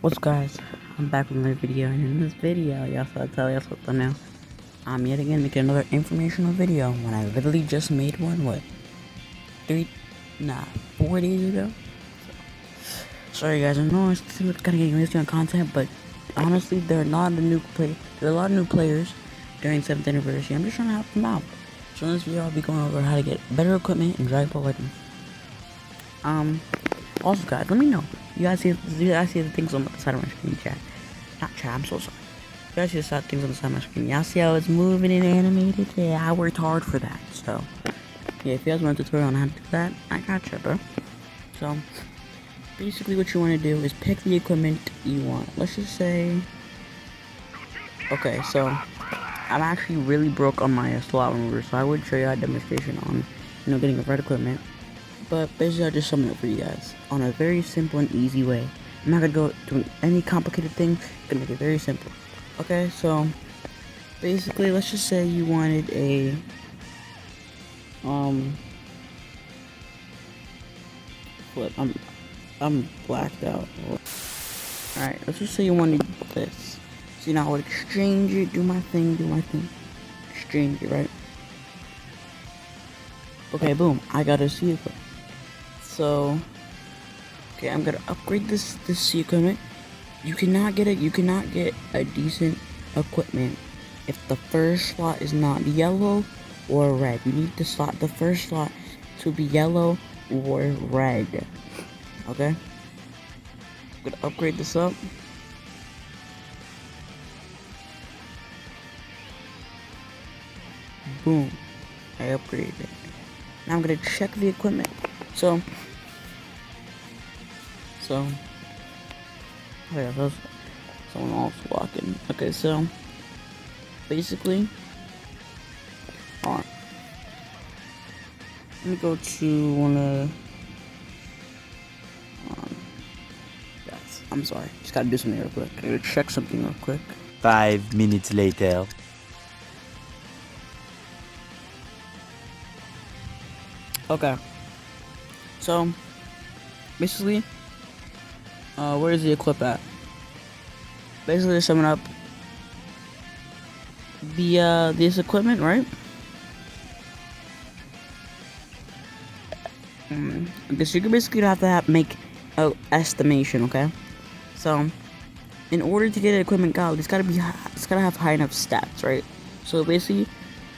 What's up, guys? I'm back with another video, and in this video, y'all saw the thumbnail. I'm yet again making another informational video when I literally just made one, 4 days ago? Sorry guys, I know it's kind of getting lazy on content, but honestly, there are a lot of new players during 7th anniversary. I'm just trying to help them out. So in this video, I'll be going over how to get better equipment and Dragon Ball Legends. Also, guys, let me know. You guys see the things on the side of my screen, chat? Not chat, I'm so sorry. You guys see the things on the side of my screen? Y'all see how it's moving and animated? Yeah, I worked hard for that. So, yeah, if you guys want a tutorial on how to do that, I gotcha, bro. So, basically what you want to do is pick the equipment you want. Let's just say... Okay, so, I'm actually really broke on my slot remover, so I would show you a demonstration on, getting the right equipment. But basically, I'll just sum it up for you guys on a very simple and easy way. I'm not gonna go to any complicated thing. I'm gonna make it very simple. Okay, so basically, let's just say you wanted a flip. I'm blacked out. All right, let's just say you wanted this. So now I would exchange it, do my thing, exchange it, right? Okay, boom. I got a C equipment. So, okay, I'm gonna upgrade this C equipment. You cannot get a decent equipment if the first slot is not yellow or red. You need the first slot to be yellow or red. Okay? I'm gonna upgrade this up. Boom. I upgraded it. Now I'm gonna check the equipment. So oh yeah, that's someone else walking. Okay, so basically, alright. Let me go to one of. Guys, I'm sorry. Just gotta do something real quick. I gotta check something real quick. 5 minutes later. Okay. So, basically, where is the equip at? Basically, to sum it up, this equipment, right? I guess you're basically have to make a estimation, okay? So, in order to get an equipment god, it's gotta have high enough stats, right? So basically,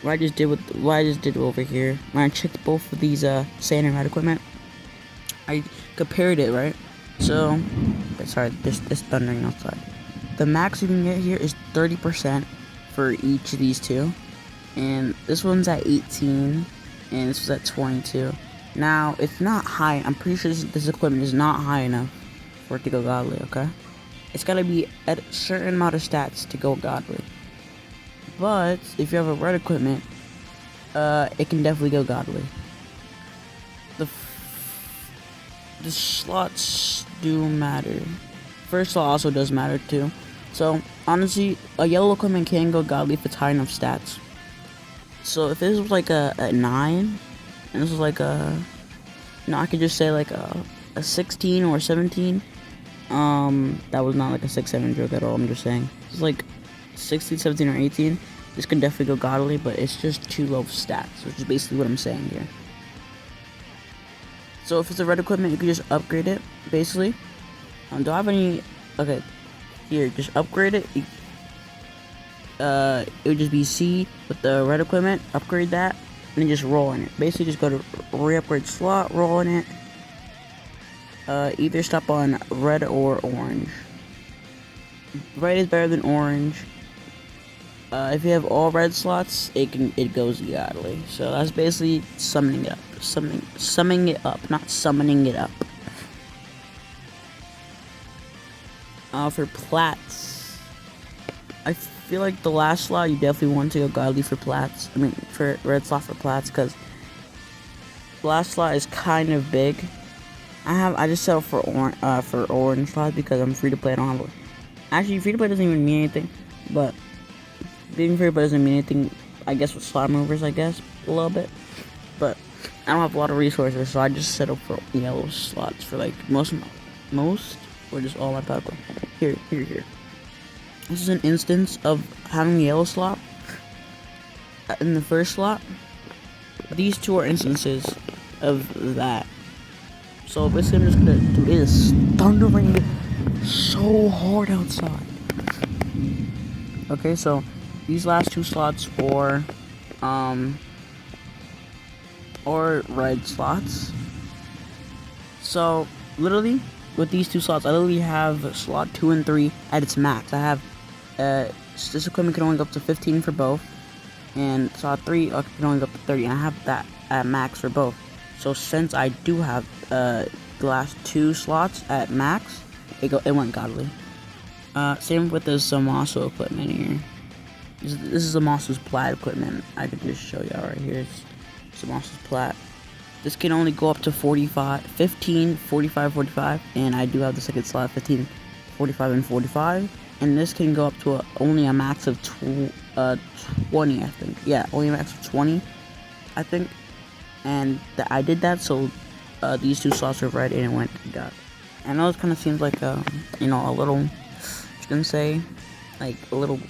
what I just did over here, when I checked both of these sand and red equipment, I compared it, right? So, sorry, this thundering outside. The max you can get here is 30% for each of these two, and this one's at 18, and this was at 22. Now, it's not high. I'm pretty sure this equipment is not high enough for it to go godly. Okay, it's gotta be at a certain amount of stats to go godly. But if you have a red equipment, it can definitely go godly. The slots do matter. First slot also does matter too. So honestly, a yellow equipment can go godly if it's high enough stats. So if this was like a 9, and this was like I could just say like a 16 or 17. That was not like a 6-7 joke at all. I'm just saying it's like 16, 17, or 18. This can definitely go godly, but it's just too low stats, which is basically what I'm saying here. So if it's a red equipment, you can just upgrade it, basically. Do I have any... Okay, here, just upgrade it. It would just be C with the red equipment, upgrade that, and then just roll in it. Basically, just go to re-upgrade slot, roll in it. Either stop on red or orange. Red is better than orange. If you have all red slots, it goes godly. So that's basically summing it up. Summing it up, not summoning it up. For plats, I feel like the last slot you definitely want to go godly for plats. I mean, for red slot for plats, because the last slot is kind of big. I just settled for orange slots because I'm free to play. I don't have actually free to play doesn't even mean anything, but being free to play doesn't mean anything. I guess with slot movers, I guess a little bit, but I don't have a lot of resources, so I just settled for yellow slots for like most or just all my power. Here. This is an instance of having the yellow slot in the first slot. These two are instances of that. So basically I'm just gonna do, it is thundering so hard outside. Okay, so these last two slots or red slots. So literally with these two slots, I literally have slot 2 and 3 at its max. I have this equipment can only go up to 15 for both, and slot 3 can only go up to 30, and I have that at max for both. So since I do have the last two slots at max, it went godly. Same with this Zamasu equipment here. This is Zamasu's plat equipment. I could just show y'all right here. It's Zamasu's plat. This can only go up to 15, 45, 45, and I do have the second slot 15, 45, and 45. And this can go up to only a max of 20, I think. Yeah, only a max of 20, I think. And I did that, so these two slots are red, and it went to God. I know it kind of seems like a little, what you can say, like a little,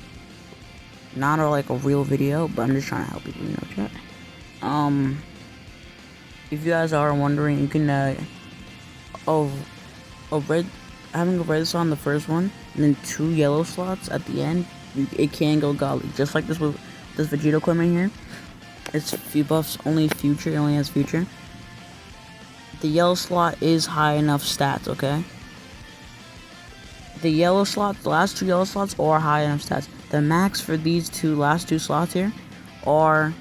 not like a real video, but I'm just trying to help people, chat. If you guys are wondering, you can having a red slot on the first one and then 2 yellow slots at the end, it can go godly, just like this with this Vegeta equipment here. It's buffs only future, it only has future. The yellow slot is high enough stats, okay? The last 2 yellow slots are high enough stats. The max for these last two slots here are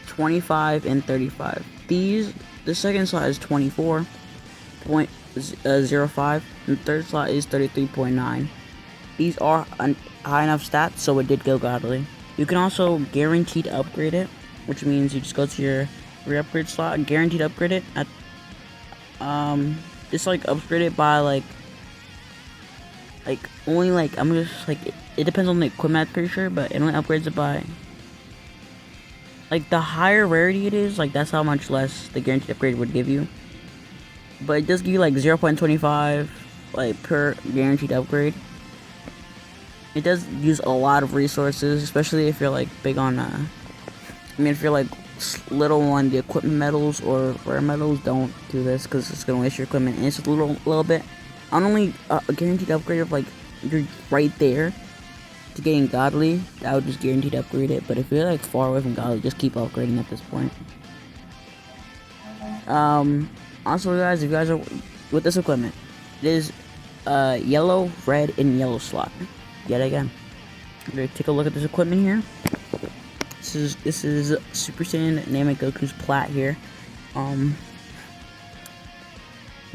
25 and 35. The second slot is 24.05, and the third slot is 33.9. These are high enough stats, so it did go godly. You can also guaranteed upgrade it, which means you just go to your re-upgrade slot and guaranteed upgrade it at just like upgrade it by like only like I'm just like it depends on the equipment, I'm pretty sure, but it only upgrades it by like the higher rarity it is, like that's how much less the guaranteed upgrade would give you. But it does give you like 0.25 like per guaranteed upgrade. It does use a lot of resources, especially if you're like big on if you're like little on the equipment medals or rare medals, don't do this because it's gonna waste your equipment, and it's a little bit on only a guaranteed upgrade of like you're right there to getting godly. I would just guaranteed upgrade it, but if you're like far away from godly, just keep upgrading at this point. Also guys, if you guys are with this equipment, it is yellow, red, and yellow slot yet again. I'm gonna take a look at this equipment here. This is Super Saiyan Namegoku's plat here.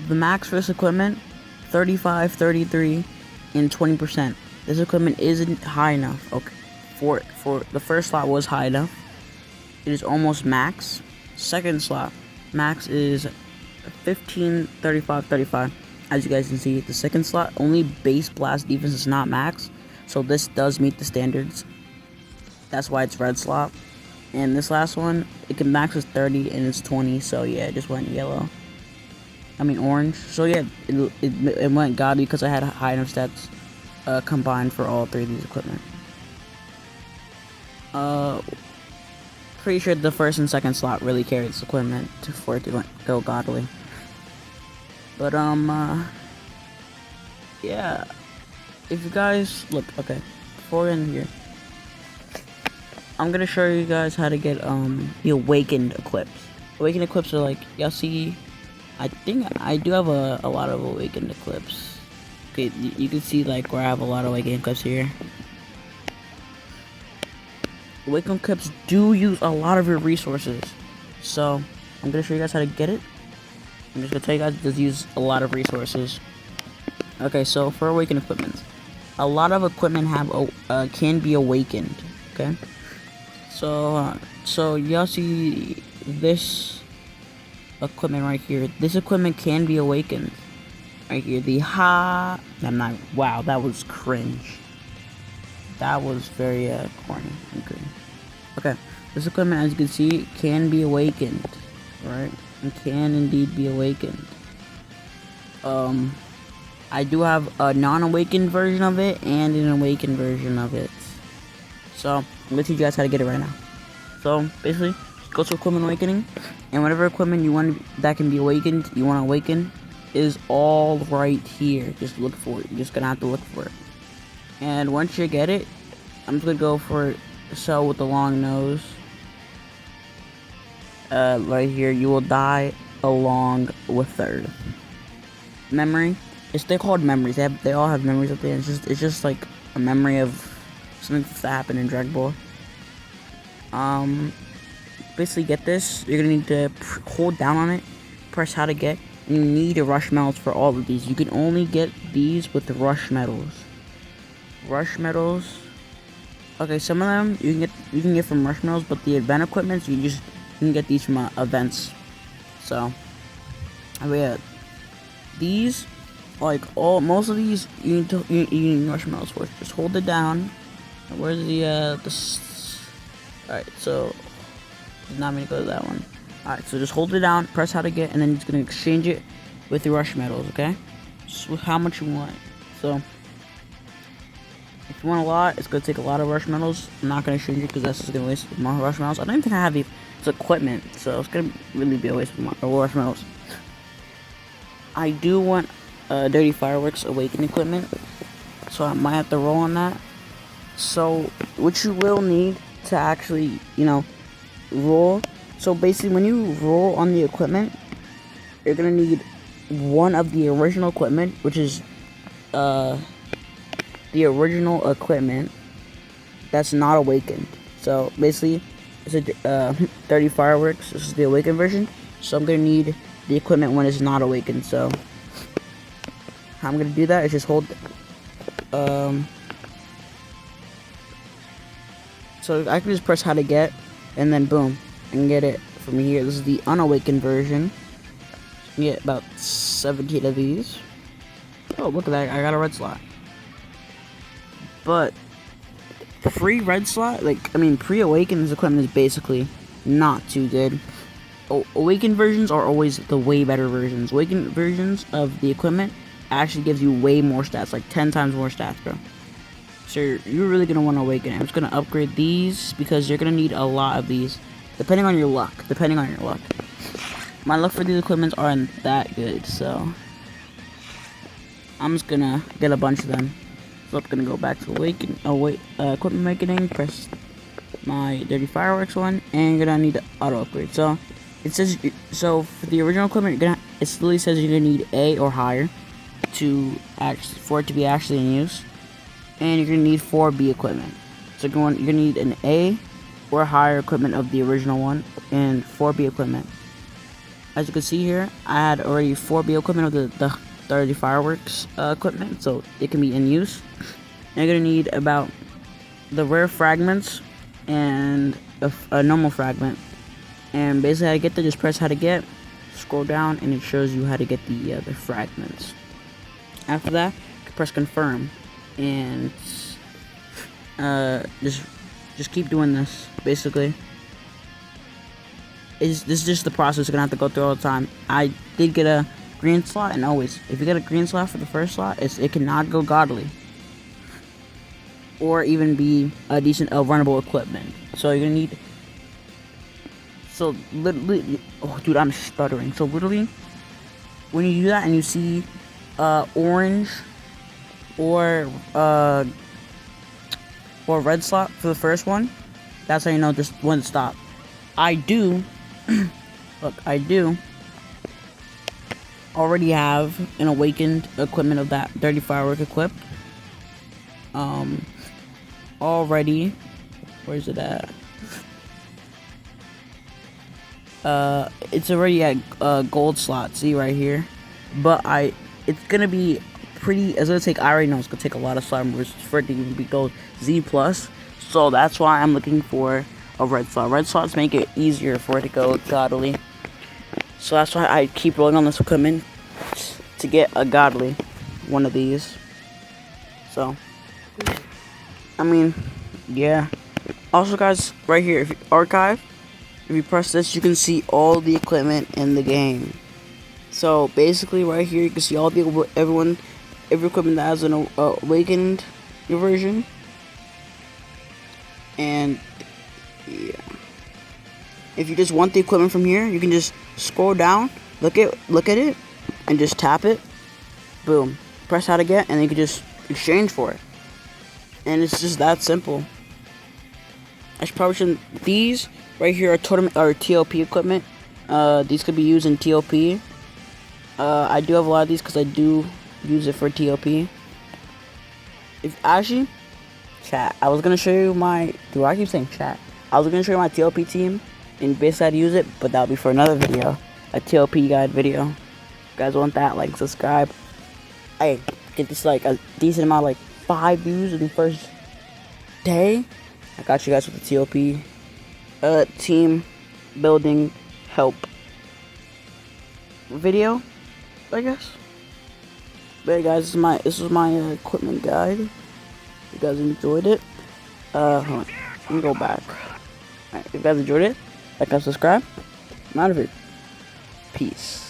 The max for this equipment 35, 33, and 20%. This equipment isn't high enough. Okay, for the first slot was high enough. It is almost max. Second slot max is 15, 35, 35. As you guys can see, the second slot only base blast defense is not max, so this does meet the standards. That's why it's red slot. And this last one, it can max is 30 and it's 20, so yeah, it just went yellow. Orange. So yeah, it went godly because I had high enough stats combined for all 3 of these equipment. Pretty sure the first and second slot really carried this equipment for it to go godly. But yeah, if you guys look, okay, before we end here, I'm gonna show you guys how to get the awakened equips. Awakened equips are like, y'all see, I think I do have a lot of awakened equips. Okay, you can see like where I have a lot of awakened equips here. Awakened equips do use a lot of your resources, so I'm gonna show you guys how to get it. I'm just gonna tell you guys it does use a lot of resources. Okay, so for awakened equipment, a lot of equipment can be awakened. Okay, so y'all see this equipment right here. This equipment can be awakened right here. Wow, that was cringe. That was very corny and cringe. Okay, this equipment, as you can see, can be awakened, right? It can indeed be awakened. I do have a non-awakened version of it and an awakened version of it. So I'm gonna teach you guys how to get it right now. So basically, just go to equipment awakening, and whatever equipment you want that can be awakened, you want to awaken, is all right here. Just look for it. You're just gonna have to look for it. And once you get it, I'm just gonna go for the cell with the long nose. Right here, you will die along with third. Memory. They're called memories. They all have memories at the end. It's just like a memory of something that happened in Dragon Ball. Basically get this. You're gonna need to hold down on it, press how to get. And you need a rush medals for all of these. You can only get these with the rush medals. Rush medals. Okay, some of them you can get from rush medals, but the event equipments you can get these from events. So, yeah, these, like most of these, you need rush medals for. Just hold it down. Where's the alright, so did not mean to go to that one. Alright, so just hold it down, press how to get, and then you're gonna exchange it with the rush medals. Okay, just with how much you want. So if you want a lot, it's gonna take a lot of rush medals. I'm not gonna exchange it because that's just gonna waste more rush medals. I don't even think I have it's equipment, so it's gonna really be a waste of my rush medals. I do want Dirty Fireworks Awaken equipment, so I might have to roll on that. So what you will need to actually, roll. So basically, when you roll on the equipment, you're gonna need one of the original equipment, which is the original equipment that's not awakened. So basically, it's a 30 fireworks. This is the awakened version. So I'm gonna need the equipment when it's not awakened. So how I'm gonna do that is just hold. So I can just press how to get, and then boom, I can get it from here. This is the unawakened version. You can get about 17 of these. Oh, look at that! I got a red slot. But free red slot, pre-awakened equipment is basically not too good. Awakened versions are always the way better versions. Awakened versions of the equipment actually gives you way more stats, like 10 times more stats, bro. So you're really gonna want to awaken it. I'm just gonna upgrade these because you're gonna need a lot of these, depending on your luck. My luck for these equipments aren't that good, so I'm just gonna get a bunch of them. So I'm gonna go back to equipment awakening, press my Dirty Fireworks one, and you're gonna need to auto upgrade. So it says, for the original equipment, it literally says you're gonna need A or higher for it to be actually in use, and you're gonna need 4B equipment. So you're gonna need an A or higher equipment of the original one, and 4B equipment. As you can see here, I had already 4B equipment of the 30 fireworks equipment, so it can be in use. And you're gonna need about the rare fragments and a normal fragment. And basically, how to get there, just press how to get, scroll down, and it shows you how to get the fragments. After that, press confirm, and just keep doing this. Basically, this is just the process you're gonna have to go through all the time. I did get a green slot, and always, if you get a green slot for the first slot, it cannot go godly, or even be a decent runnable equipment. So you're gonna need. So literally, oh dude, I'm stuttering. So literally, when you do that and you see orange or red slot for the first one, that's how you know just when to stop. I do already have an awakened equipment of that 30 firework equipped. Already, where's it at? It's already at gold slot. See right here, but it's gonna be it's gonna take. I already know it's gonna take a lot of slot numbers for it to even be gold Z plus. So that's why I'm looking for a red slot. Red slots make it easier for it to go godly. So that's why I keep rolling on this equipment to get a godly one of these. So, yeah. Also, guys, right here, if you archive, if you press this, you can see all the equipment in the game. So basically, right here, you can see all everyone every equipment that has an awakened version. And yeah, if you just want the equipment from here, you can just scroll down, look at it, and just tap it. Boom. Press how to get, and you can just exchange for it. And it's just that simple. I should probably shouldn't. These right here are totem or TOP equipment. These could be used in TOP. I do have a lot of these because I do use it for TOP. If actually, chat, I was gonna show you my. Do I keep saying chat? I was gonna show you my TOP team and basically how to use it, but that'll be for another video, a TOP guide video. If you guys want that? Like, subscribe. I get this like a decent amount, like 5 views in the first day. I got you guys with the TOP team building help video, I guess. But hey guys, this is my equipment guide. If you guys enjoyed it, hold on. Let me go back. Alright, if you guys enjoyed it, like and subscribe. I'm out of here. Peace.